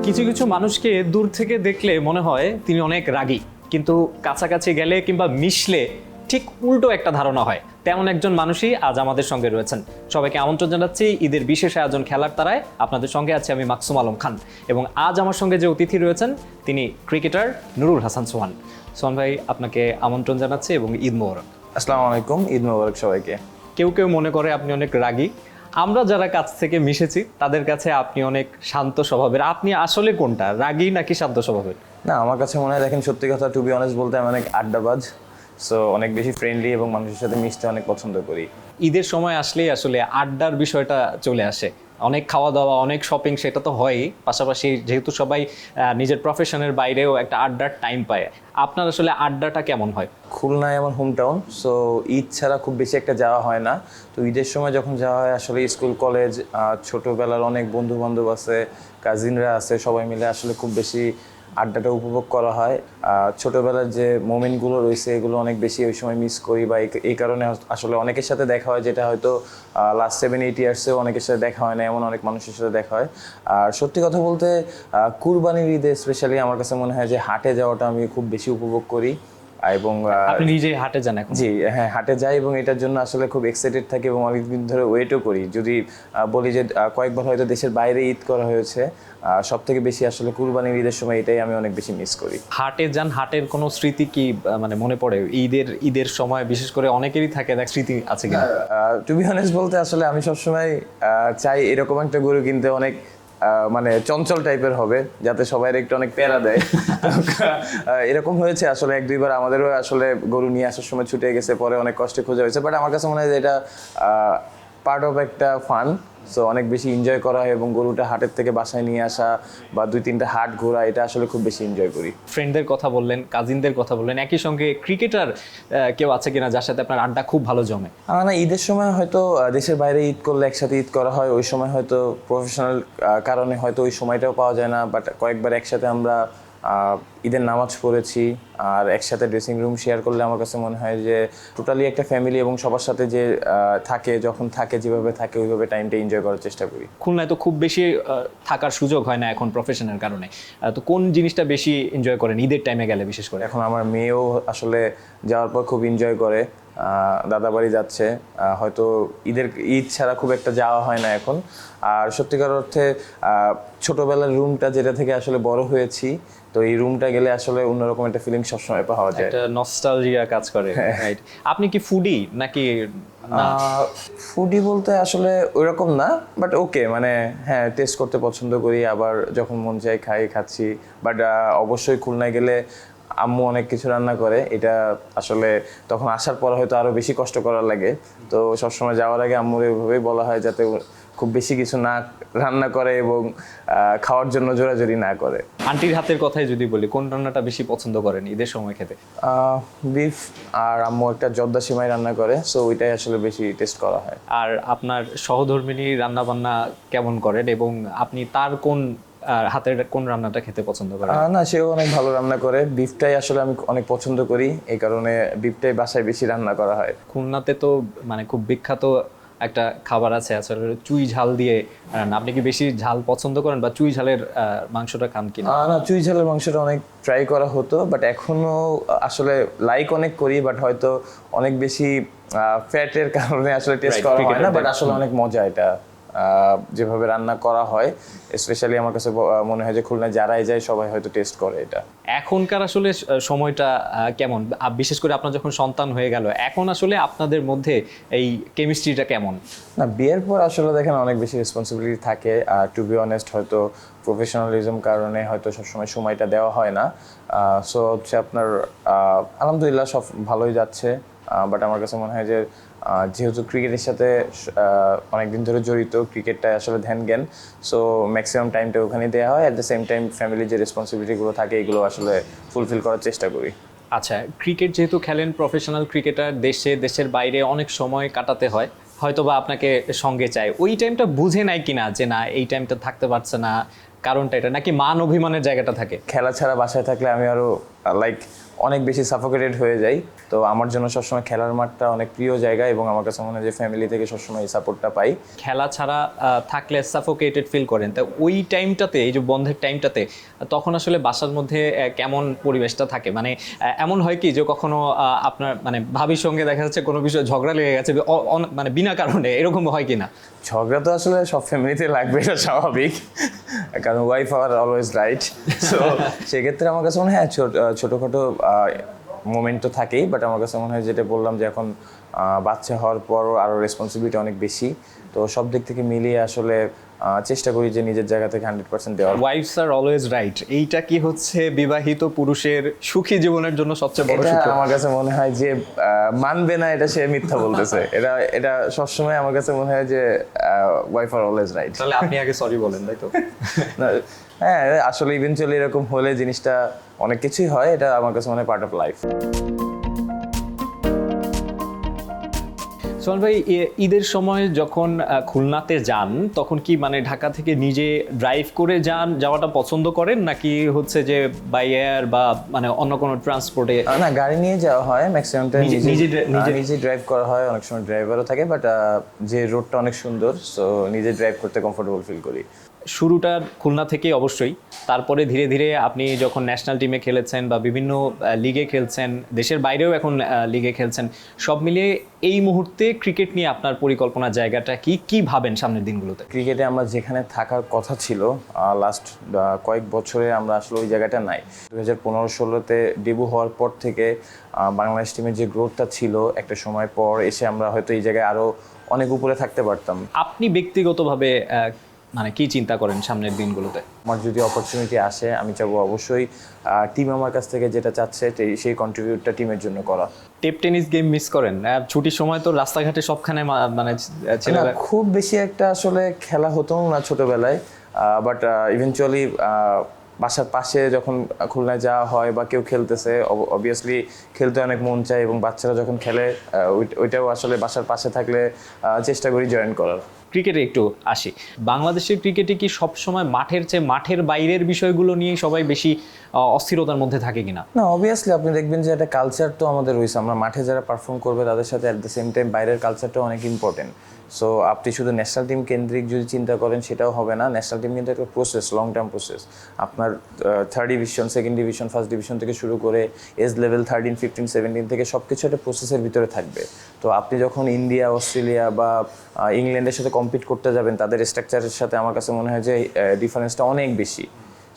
কিছু কিছু মানুষকে দূর থেকে দেখলে মনে হয় তিনি অনেক রাগী, কিন্তু কাছাকাছি গেলে কিংবা মিশলে ঠিক উল্টো একটা ধারণা হয়। তেমন একজন মানুষই আজ আমাদের সঙ্গে রয়েছেন। সবাইকে আমন্ত্রণ জানাচ্ছি ঈদের বিশেষ আয়োজন খেলার তারায়। আপনাদের সঙ্গে আছে আমি মাকসুম আলম খান, এবং আজ আমার সঙ্গে যে অতিথি রয়েছেন তিনি ক্রিকেটার নুরুল হাসান সোহান। সোহান ভাই, আপনাকে আমন্ত্রণ জানাচ্ছি এবং ঈদ মোবারক। আসসালামু আলাইকুম, ঈদ মোবারক সবাইকে। কেউ কেউ মনে করে আপনি অনেক রাগী, আমরা যারা কাছ থেকে মিশেছি তাদের কাছে আপনি অনেক শান্ত স্বভাবের। আপনি আসলে কোনটা, রাগী নাকি শান্ত স্বভাবের? না, আমার কাছে মনে হয়, দেখেন সত্যি কথা, টু বি অনেস্ট বলতে আমি অনেক আড্ডাবাজ, সো অনেক বেশি ফ্রেন্ডলি এবং মানুষের সাথে মিশতে অনেক পছন্দ করি। ঈদের সময় আসলেই আসলে আড্ডার বিষয়টা চলে আসে, অনেক খাওয়া দাওয়া, অনেক শপিং, সেটা তো হয়ই, পাশাপাশি যেহেতু সবাই নিজের প্রফেশনের বাইরেও একটা আড্ডার টাইম পায়। আপনার আসলে আড্ডাটা কেমন হয়? খুলনায় আমার হোম টাউন, সো ঈদ ছাড়া খুব বেশি একটা যাওয়া হয় না। তো ঈদের সময় যখন যাওয়া হয় আসলে স্কুল কলেজ, ছোটোবেলার অনেক বন্ধু বান্ধব আছে, কাজিনরা আছে, সবাই মিলে আসলে খুব বেশি আড্ডাটা উপভোগ করা হয়। ছোটোবেলার যে মোমেন্টগুলো রয়েছে এগুলো অনেক বেশি ওই সময় মিস করি, বা এই কারণে আসলে অনেকের সাথে দেখা হয় যেটা হয়তো লাস্ট 7-8 ইয়ার্সেও অনেকের সাথে দেখা হয় না, এমন অনেক মানুষের সাথে দেখা হয়। আর সত্যি কথা বলতে কুরবানির ঈদে স্পেশালি আমার কাছে মনে হয় যে হাটে যাওয়াটা আমি খুব বেশি উপভোগ করি। এবং আপনি নিজেই হাটে যান এখন? জি হ্যাঁ, হাটে যাই এবং এটার জন্য আসলে খুব এক্সাইটেড থাকি এবং অনেকদিন ধরে ওয়েটও করি। যদি বলি যে কয়েকবার হয়তো দেশের বাইরে ঈদ করা হয়েছে, সব থেকে বেশি আসলে কুরবানির ঈদের সময় এটাই আমি অনেক বেশি মিস করি। হাটে যান, হাটের কোনো স্মৃতি কি মানে মনে পড়ে? ঈদের সময় বিশেষ করে অনেকেরই থাকে, দেখ স্মৃতি আছে কিনা? টু বি অনেস্ট বলতে আসলে আমি সবসময় চাই এরকম একটা গরু কিনতে, অনেক মানে চঞ্চল টাইপের হবে, যাতে সবাই একটু অনেক প্যারা দেয়। এরকম হয়েছে আসলে 1-2 বার, আমাদেরও আসলে গরু নিয়ে আসার সময় ছুটে গেছে, পরে অনেক কষ্টে খোঁজা হয়েছে। বাট আমার কাছে মনে হয় যে এটা পার্ট অফ একটা ফান, সো অনেক বেশি এনজয় করা হয় এবং গরুটা হাটের থেকে বাসায় নিয়ে আসা বা 2-3টা হাট ঘোরা, এটা আসলে খুব বেশি এনজয় করি। ফ্রেন্ডদের কথা বললেন, কাজিনদের কথা বললেন, একই সঙ্গে ক্রিকেটার কেউ আছে কিনা যার সাথে আপনার আড্ডা খুব ভালো জমে? না, ঈদের সময় হয়তো দেশের বাইরে ঈদ করলে একসাথে ঈদ করা হয়, ওই সময় হয়তো প্রফেশনাল কারণে হয়তো ওই সময়টাও পাওয়া যায় না। বাট কয়েকবার একসাথে আমরা ঈদের নামাজ পড়েছি, আর একসাথে ড্রেসিং রুম শেয়ার করলে আমার কাছে মনে হয় যে টোটালি একটা ফ্যামিলি, এবং সবার সাথে যে থাকে, যখন থাকে যেভাবে থাকে ওইভাবে টাইমটা এনজয় করার চেষ্টা করি। খুলনায় তো খুব বেশি থাকার সুযোগ হয় না এখন প্রফেশনের কারণে, তো কোন জিনিসটা বেশি এনজয় করেন ঈদের টাইমে গেলে বিশেষ করে? এখন আমার মেয়েও আসলে যাওয়ার পর খুব এনজয় করে, দাদা বাড়ি যাচ্ছে। হয়তো ঈদ ছাড়া খুব একটা যাওয়া হয় না এখন। আর সত্যিকার অর্থে ছোটবেলার রুমটা, যেটা থেকে আসলে বড় হয়েছি, তো এই রুমটা গেলে আসলে অন্যরকম একটা ফিলিং সবসময় পাওয়া যায়, একটা নস্টালজিয়া কাজ করে। রাইট। আপনি কি ফুডি নাকি? ফুডি বলতে আসলে ওইরকম না, বাট ওকে, মানে হ্যাঁ, টেস্ট করতে পছন্দ করি, আবার যখন মন চাই খাচ্ছি। বাট অবশ্যই খুলনায় গেলে আম্মু অনেক কিছু রান্না করে, এটা আসলে তখন আসার পর হয়তো আরো বেশি কষ্ট করার লাগে। তো সবসময় যাওয়ার আগে আম্মুর এভাবেই বলা হয় যাতে খুব বেশি কিছু না রান্না করে এবং খাওয়ার জন্য জোরাজোরি না করে। আন্টির হাতের কথাই যদি বলি, কোন রান্নাটা বেশি পছন্দ করেন ঈদের সময় খেতে? বিফ, আর আম্মু একটা জর্দা সিমাই রান্না করে, সো ওইটাই আসলে বেশি টেস্ট করা হয়। আর আপনার সহধর্মিনী রান্না বান্না কেমন করেন, এবং আপনি তার কোন হাতের কোন রান্নাটা খেতে পছন্দ করেন? না, সেও অনেক ভালো রান্না করে। বিফটাই আসলে আমি অনেক পছন্দ করি, এই কারণে বিফটাই বাসায় বেশি রান্না করা হয়। খুলনাতে তো মানে খুব বিখ্যাত একটা খাবার আছে আসলে, চুই ঝাল দিয়ে রান্না। আপনি কি বেশি ঝাল পছন্দ করেন, বা চুই ঝালের মাংসটা খান কিনা? না, চুই ঝালের মাংসটা অনেক ট্রাই করা হতো, বাট এখনো আসলে লাইক অনেক করি, বাট হয়তো অনেক বেশি ফ্যাটের কারণে আসলে টেস্ট করা হয় না। বাট আসলে অনেক মজা এটা, যেভাবে রান্না করা হয়। স্পেশালি আমার কাছে মনে হয় যে খুলনা যারাই যায় সবাই হয়তো টেস্ট করে এটা। এখনকার আসলে সময়টা কেমন, বিশেষ করে আপনার যখন সন্তান হয়ে গেল, এখন আসলে আপনাদের মধ্যে এই কেমিস্ট্রিটা কেমন? না, বিয়ের পর আসলে দেখেন অনেক বেশি রেসপন্সিবিলিটি থাকে, আর টু বি অনেস্ট হয়তো প্রফেশনালিজম কারণে হয়তো সবসময় সময়টা দেওয়া হয় না। সো হচ্ছে আপনার আলহামদুলিল্লাহ সব ভালোই যাচ্ছে। বাট আমার কাছে মনে হয় যে যেহেতু ক্রিকেটের সাথে অনেকদিন ধরে জড়িত, ক্রিকেটটাই আসলে ধ্যান জ্ঞান, সো ম্যাক্সিমাম টাইমটা ওখানেই দেওয়া হয়। অ্যাট দ্য সেম টাইম ফ্যামিলির যে রেসপন্সিবিলিটিগুলো থাকে এগুলো আসলে ফুলফিল করার চেষ্টা করি। আচ্ছা, ক্রিকেট যেহেতু খেলেন, প্রফেশনাল ক্রিকেটার, দেশের বাইরে অনেক সময় কাটাতে হয়, হয়তোবা আপনাকে সঙ্গে চায়, ওই টাইমটা বুঝে নাই কিনা যে না এই টাইমটা থাকতে পারছে না, কারণটা এটা, নাকি মান অভিমানের জায়গাটা থাকে? খেলা ছাড়া বাসায় থাকলে আমি আরো লাইক অনেক বেশি সাফোকেটেড হয়ে যাই। তো আমার জন্য সবসময় খেলার মাঠটা অনেক প্রিয় জায়গা এবং আমার কাছে মনে হয় যে ফ্যামিলি থেকে সবসময় এই সাপোর্টটা পাই। খেলা ছাড়া থাকলে সাফোকেটেড ফিল করেন, তা ওই টাইমটাতে, এই যে বন্ধের টাইমটাতে, তখন আসলে বাসার মধ্যে কেমন পরিবেশটা থাকে? মানে এমন হয় কি যে কখনো আপনার মানে ভাবির সঙ্গে দেখা যাচ্ছে কোনো বিষয়ে ঝগড়া লেগে গেছে মানে বিনা কারণে, এরকম হয় কি না? ঝগড়া তো আসলে সব ফ্যামিলিতে লাগবে, এটা স্বাভাবিক, কারণ wife are always right. So সেক্ষেত্রে আমার কাছে মনে হয় ছোটোখাটো মোমেন্ট তো থাকেই, বাট আমার কাছে মনে হয় যেটা বললাম যে এখন বাচ্চা হওয়ার পর আরও রেসপন্সিবিলিটি অনেক বেশি, তো সব দিক থেকে মিলিয়ে আসলে চেষ্টা করি যে নিজের জায়গা থেকে 100% দেওয়ার। ওয়াইফস আর অলওয়েজ রাইট, এইটা কি হচ্ছে বিবাহিত পুরুষের সুখী জীবনের জন্য সবচেয়ে বড় এটা সূত্র? আমার কাছে মনে হয় যে মানবে না এটা, সে মিথ্যা বলতেছে। এটা সবসময় আমার কাছে মনে হয় যে ওয়াইফ আর অলওয়েজ রাইট। তাহলে আপনি আগে সরি বলেন, তাই তো? হ্যাঁ, আসলে ইভেনচুয়ালি এরকম হলে জিনিসটা অনেক কিছুই হয়, এটা আমার কাছে মনে হয় পার্ট অফ লাইফ। সোহান ভাই, ঈদের সময় যখন খুলনাতে যান, তখন কি মানে ঢাকা থেকে নিজে ড্রাইভ করে যাওয়াটা পছন্দ করেন, নাকি হচ্ছে যে বাই এয়ার বা মানে অন্য কোনো ট্রান্সপোর্টে? না, গাড়ি নিয়ে যাওয়া হয় ম্যাক্সিমাম টাইম, নিজে নিজে ড্রাইভ করা হয়, অনেক সময় ড্রাইভারও থাকে, বাট যে রোডটা অনেক সুন্দর, সো নিজে ড্রাইভ করতে কমফোর্টেবল ফিল করি। শুরুটা খুলনা থেকে অবশ্যই, তারপরে ধীরে ধীরে আপনি যখন ন্যাশনাল টিমে খেলেছেন বা বিভিন্ন লিগে খেলছেন, দেশের বাইরেও এখন লিগে খেলছেন, সব মিলিয়ে এই মুহূর্তে ক্রিকেট নিয়ে আপনার পরিকল্পনার জায়গাটা কি ভাবেন সামনের দিনগুলোতে? ক্রিকেটে আমরা যেখানে থাকার কথা ছিল লাস্ট কয়েক বছরে, আমরা আসলে ওই জায়গাটা নাই। 2015-16-তে ডেবু হওয়ার পর থেকে বাংলাদেশ টিমের যে গ্রোথটা ছিল, একটা সময় পর এসে আমরা হয়তো এই জায়গায় আরও অনেক উপরে থাকতে পারতাম। আপনি ব্যক্তিগতভাবে মানে কি চিন্তা করেন সামনের দিনগুলোতে? আমার যদি অপরচুনিটি আসে, আমি চাবো অবশ্যই টিম আমার কাছ থেকে যেটা চাচ্ছে সেই কন্ট্রিবিউটটা টিমের জন্য করা। টেপ টেনিস গেম মিস করেন? ছুটির সময় তো রাস্তাঘাটে সবখানে মানে ছেলেরা। খুব বেশি একটা আসলে খেলা হতো না ছোটবেলায়, বাট ইভেনচুয়ালি বাসার পাশে যখন খুলনায় যাওয়া হয় বা কেউ খেলতেছে, অবভিয়াসলি খেলতে অনেক মন চায়, এবং বাচ্চারা যখন খেলে ওইটাও আসলে বাসার পাশে থাকলে চেষ্টা করি জয়েন করার। ক্রিকেটে একটু আসি। বাংলাদেশের ক্রিকেটে কি সবসময় মাঠের চেয়ে মাঠের বাইরের বিষয়গুলো নিয়ে সবাই বেশি অস্থিরতার মধ্যে থাকে কিনা? না, অবভিয়াসলি আপনি দেখবেন যে একটা কালচার তো আমাদের রয়েছে, আমরা মাঠে যারা পারফর্ম করবে তাদের সাথে অ্যাট দ্য সেম টাইম বাইরের কালচারটাও অনেক ইম্পর্টেন্ট। সো আপনি শুধু ন্যাশনাল টিম কেন্দ্রিক যদি চিন্তা করেন সেটাও হবে না। ন্যাশনাল টিম কিন্তু একটা প্রসেস, লং টার্ম প্রসেস। আপনার third division, second division, first division থেকে শুরু করে এজ লেভেল 13, 15, 17 থেকে সব কিছু একটা প্রসেসের ভিতরে থাকবে। তো আপনি যখন ইন্ডিয়া, অস্ট্রেলিয়া বা ইংল্যান্ডের সাথে কম্পিট করতে যাবেন, তাদের স্ট্রাকচারের সাথে আমার কাছে মনে হয় যে ডিফারেন্সটা অনেক বেশি।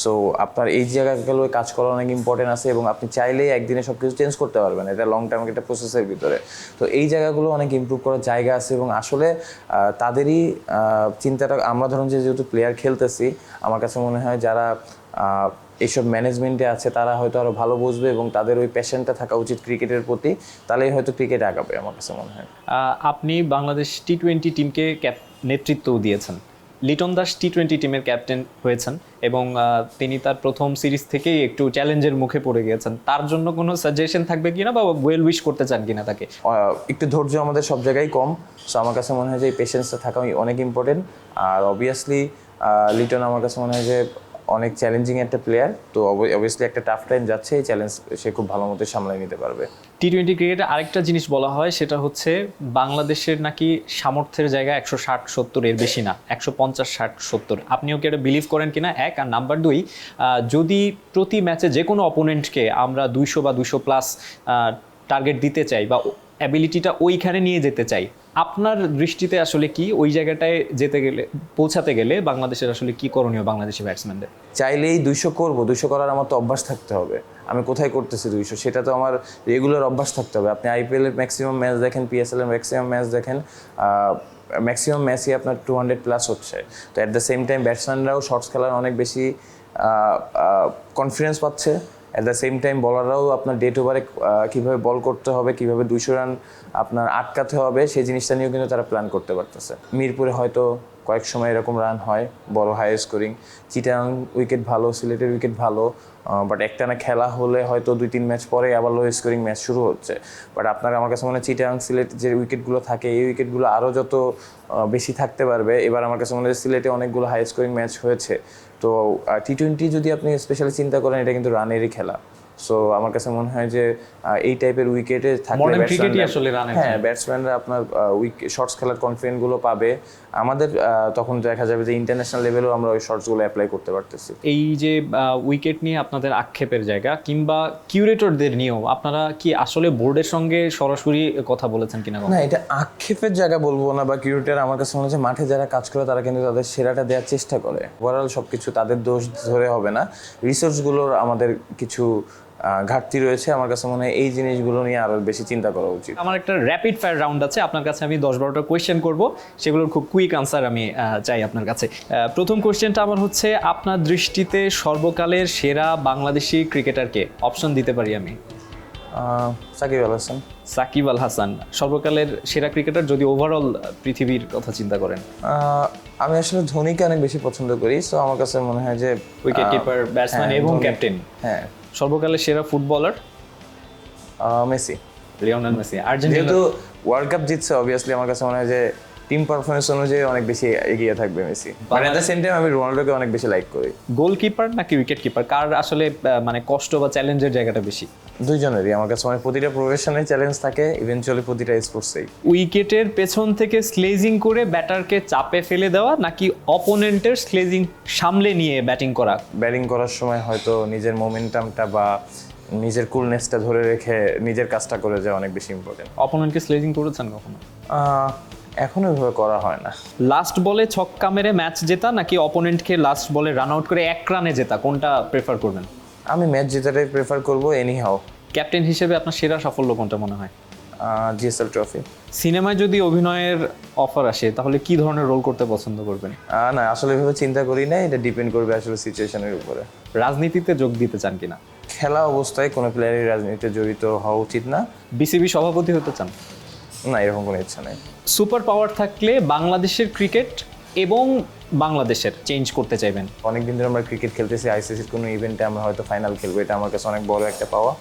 সো আপনার এই জায়গাগুলো কাজ করা অনেক ইম্পর্টেন্ট আছে, এবং আপনি চাইলেই একদিনে সব কিছু চেঞ্জ করতে পারবেন, এটা লং টার্ম একটা প্রসেসের ভিতরে। তো এই জায়গাগুলো অনেক ইমপ্রুভ করার জায়গা আছে, এবং আসলে তাদেরই চিন্তাটা, আমরা ধরুন যেহেতু প্লেয়ার খেলতেছি, আমার কাছে মনে হয় যারা এইসব ম্যানেজমেন্টে আছে তারা হয়তো আরও ভালো বুঝবে, এবং তাদের ওই প্যাশনটা থাকা উচিত ক্রিকেটের প্রতি, তাহলেই হয়তো ক্রিকেট আগাবে আমার কাছে মনে হয়। আপনি বাংলাদেশ টি-20 টিমকে নেতৃত্ব দিয়েছেন, লিটন দাস টি-20 টিমের ক্যাপ্টেন হয়েছেন, এবং তিনি তার প্রথম সিরিজ থেকেই একটু চ্যালেঞ্জের মুখে পড়ে গিয়েছেন। তার জন্য কোনো সাজেশন থাকবে কিনা বা ওয়েল উইশ করতে চান কিনা তাকে? একটু ধৈর্য আমাদের সব জায়গায় কম, সো আমার কাছে মনে হয় যে এই পেশেন্সটা থাকা অনেক ইম্পর্টেন্ট। আর অবভিয়াসলি লিটন আমার কাছে মনে হয় যে অনেক চ্যালেঞ্জিং একটা প্লেয়ার, তো অবভিয়াসলি একটা টাফ টাইম যাচ্ছে, এই চ্যালেঞ্জ সে খুব ভালো মতো সামলাই নিতে পারবে। টি-20 ক্রিকেটে আরেকটা জিনিস বলা হয়, সেটা হচ্ছে বাংলাদেশের নাকি সামর্থ্যের জায়গা 160-70 এর বেশি না, 150-60-70। আপনিও কি এটা বিলিভ করেন কিনা? এক। আর নাম্বার 2, যদি প্রতি ম্যাচে যে কোনো অপোনেন্টকে আমরা 200 বা 200+ টার্গেট দিতে চাই বা অ্যাবিলিটিটা ওইখানে নিয়ে যেতে চাই, আপনার দৃষ্টিতে আসলে কি ওই জায়গাটায় পৌঁছাতে গেলে বাংলাদেশের আসলে কি করণীয় বাংলাদেশি ব্যাটসম্যানদের? চাইলেই 200 করবো, 200 করার আমার তো অভ্যাস থাকতে হবে। আমি কোথায় করতেছি 200, সেটা তো আমার রেগুলার অভ্যাস থাকতে হবে। আপনি আইপিএলের ম্যাক্সিমাম ম্যাচ দেখেন, পিএসএলের ম্যাক্সিমাম ম্যাচ দেখেন, ম্যাক্সিমাম ম্যাচই আপনার 200+ হচ্ছে। তো অ্যাট দ্য সেম টাইম ব্যাটসম্যানরাও শর্টস খেলার অনেক বেশি কনফিডেন্স পাচ্ছে। অ্যাট দ্য সেম টাইম বলাররাও আপনার ডেট ওভারে কীভাবে বল করতে হবে, কীভাবে 200 রান আপনার আটকাতে হবে, সেই জিনিসটা নিয়েও কিন্তু তারা প্ল্যান করতে পারতেছে। মিরপুরে হয়তো কয়েক সময় এরকম রান হয়, বড় হাই স্কোরিং। চিটাগাং উইকেট ভালো, সিলেটের উইকেট ভালো, বাট একটানা খেলা হলে হয়তো 2-3 ম্যাচ পরে আবার লো স্কোরিং ম্যাচ শুরু হচ্ছে। বাট আপনার, আমার কাছে মনে হয় চিটাগাং, সিলেট যে উইকেটগুলো থাকে, এই উইকেটগুলো আরও যত বেশি থাকতে পারবে। এবার আমার কাছে মনে হয় সিলেটে অনেকগুলো হাই স্কোরিং ম্যাচ হয়েছে। তো টি-20 যদি আপনি স্পেশালি চিন্তা করেন, এটা কিন্তু রানেরই খেলা। সো আমার কাছে মনে হয় যে এই টাইপের উইকেটে থাকলে Modern cricket-ই batsman-রা- আসলে run-এর হ্যাঁ জন্য। ব্যাটসম্যানরা আপনার শর্টস খেলার কনফিডেন্ট গুলো পাবে। আমাদের তখন দেখা যাবে যে ইন্টারন্যাশনাল লেভেলেও আমরা ওই শর্টস গুলো অ্যাপ্লাই করতে পারতেছি। এই যে উইকেট নিয়ে আপনাদের আক্ষেপের জায়গা কিংবা কিউরেটরদের নিয়েও আপনারা কি আসলে বোর্ডের সঙ্গে সরাসরি কথা বলেছেন কিনা কখনো? না, এটা আক্ষেপের জায়গা বলবো না বা কিউরেটার। আমার কাছে মনে হচ্ছে মাঠে যারা কাজ করে তারা কিন্তু তাদের সেরাটা দেওয়ার চেষ্টা করে। ওভারঅল সবকিছু তাদের দোষ ধরে হবে না, রিসোর্সগুলোর আমাদের কিছু ঘাটতি রয়েছে। আমার কাছে মনে হয় এই জিনিসগুলো নিয়ে আরো বেশি চিন্তা করা উচিত। আমার একটা র্যাপিড ফায়ার রাউন্ড আছে, আপনার কাছে আমি 10-12টা কোয়েশ্চেন করব, সেগুলোর খুব কুইক আনসার আমি চাই আপনার কাছে। প্রথম কোয়েশ্চেনটা আমার হচ্ছে, আপনার দৃষ্টিতে সর্বকালের সেরা বাংলাদেশি ক্রিকেটার কে? অপশন দিতে পারি আমি। সাকিব আল হাসান। সাকিব আল হাসান সর্বকালের সেরা ক্রিকেটার যদি ওভারঅল পৃথিবীর কথা চিন্তা করেন? আমি আসলে ধোনিকে অনেক বেশি পছন্দ করি, সো আমার কাছে মনে হয় যে উইকেট কিপার, ব্যাটসম্যান এবং ধোনি। ক্যাপ্টেন। হ্যাঁ, সর্বকালের সেরা footballer? Messi. Lionel Messi. Argentina যেহেতু ওয়ার্ল্ড কাপ জিতছে, অবভিয়াসলি আমার কাছে মনে হয় যে টিম পারফরমেন্স অনুযায়ী অনেক বেশি এগিয়ে থাকবে Messi. But at the same time আমি রোনাল্ডোকে অনেক বেশি লাইক করি। গোলকিপার নাকি উইকেট কিপার, কার আসলে মানে কষ্ট বা চ্যালেঞ্জের জায়গাটা বেশি? দুইজনেরই আমার কাছে মানে প্রতিটা প্রফেশনে চ্যালেঞ্জ থাকে, ইভেনচুয়ালি প্রতিটা স্পোর্টসেই। উইকেটের পেছন থেকে স্লেজিং করে ব্যাটারকে চাপে ফেলে দেওয়া নাকি অপোনেন্টের স্লেজিং সামলে নিয়ে ব্যাটিং করা? ব্যাটিং করার সময় হয়তো নিজের মোমেন্টামটা বা নিজের কুলনেসটা ধরে রেখে নিজের কাজটা করে যাওয়া অনেক বেশি ইম্পর্টেন্ট। অপোনেন্টকে স্লেজিং করেছেন কখনো? এখন ওইভাবে করা হয় না। লাস্ট বলে ছক্কা মেরে ম্যাচ জেতা নাকি অপোনেন্টকে লাস্ট বলে রান আউট করে 1 রানে জেতা, কোনটা প্রেফার করবেন? আমি ম্যাচ জেতাটাই প্রেফার করবো এনি হাও। ক্যাপ্টেন হিসেবে আপনার সেরা সাফল্য কোনটা মনে হয়? GSL trophy. সিনেমায় যদি অভিনয়ের অফার আসে তাহলে কি ধরনের রোল করতে পছন্দ করবেন? না, আসলে এভাবে চিন্তা করি না, এটা ডিপেন্ড করবে আসলে সিচুয়েশনের উপরে। রাজনীতিতে যোগ দিতে চান কিনা? খেলা অবস্থায় কোনো প্লেয়ারই রাজনীতিতে জড়িত হওয়া উচিত না। বিসিবি সভাপতি হতে চান? না, এরকম কোনো ইচ্ছা নেই। সুপার পাওয়ার থাকলে বাংলাদেশের ক্রিকেট এবং বাংলাদেশের চেঞ্জ করতে চাইবেন? অনেকদিন ধরে আমরা ক্রিকেট খেলতেছি, আইসিসির কোনো ইভেন্টে আমরা হয়তো ফাইনাল খেলবো, এটা আমার কাছে অনেক বড় একটা পাওয়া।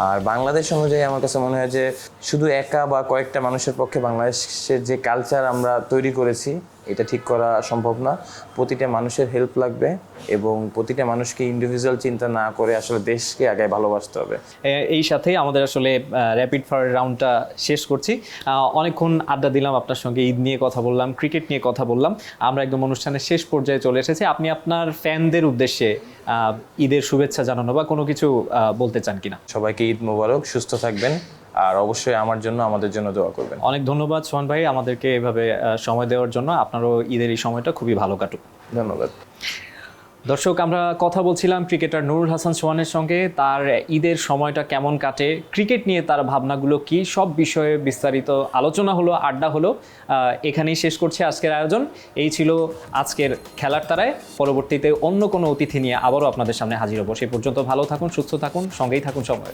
আর বাংলাদেশ অনুযায়ী আমার কাছে মনে হয় যে শুধু একা বা কয়েকটা মানুষের পক্ষে বাংলাদেশের যে কালচার আমরা তৈরি করেছি এটা ঠিক করা সম্ভব না। প্রতিটা মানুষের হেল্প লাগবে এবং প্রতিটা মানুষকে ইন্ডিভিজুয়াল চিন্তা না করে আসলে দেশকে আগে ভালোবাসতে হবে। এই সাথেই আমাদের আসলে র্যাপিড ফায়ার রাউন্ডটা শেষ করছি। অনেকক্ষণ আড্ডা দিলাম আপনার সঙ্গে, ঈদ নিয়ে কথা বললাম, ক্রিকেট নিয়ে কথা বললাম, আমরা একদম অনুষ্ঠানের শেষ পর্যায়ে চলে এসেছি। আপনি আপনার ফ্যানদের উদ্দেশ্যে ঈদের শুভেচ্ছা জানানো বা কোনো কিছু বলতে চান কিনা? সবাইকে ঈদ মোবারক, সুস্থ থাকবেন, আর অবশ্যই আমার জন্য আমাদের জন্য দোয়া করবেন। অনেক ধন্যবাদ সোহান ভাই আমাদেরকে এভাবে সময় দেওয়ার জন্য। আপনারও ঈদের এই সময়টা খুবই ভালো কাটুক। ধন্যবাদ। দর্শক, আমরা কথা বলছিলাম ক্রিকেটার নুরুল হাসান সোহানের সঙ্গে, তার ঈদের সময়টা কেমন কাটে, ক্রিকেট নিয়ে তার ভাবনাগুলো কি, সব বিষয়ে বিস্তারিত আলোচনা হলো, আড্ডা হলো। এখানেই শেষ করছি আজকের আয়োজন। এই ছিল আজকের খেলার তারায়। পরবর্তীতে অন্য কোনো অতিথি নিয়ে আবারও আপনাদের সামনে হাজির হবো। সে পর্যন্ত ভালো থাকুন, সুস্থ থাকুন, সঙ্গেই থাকুন সবাই।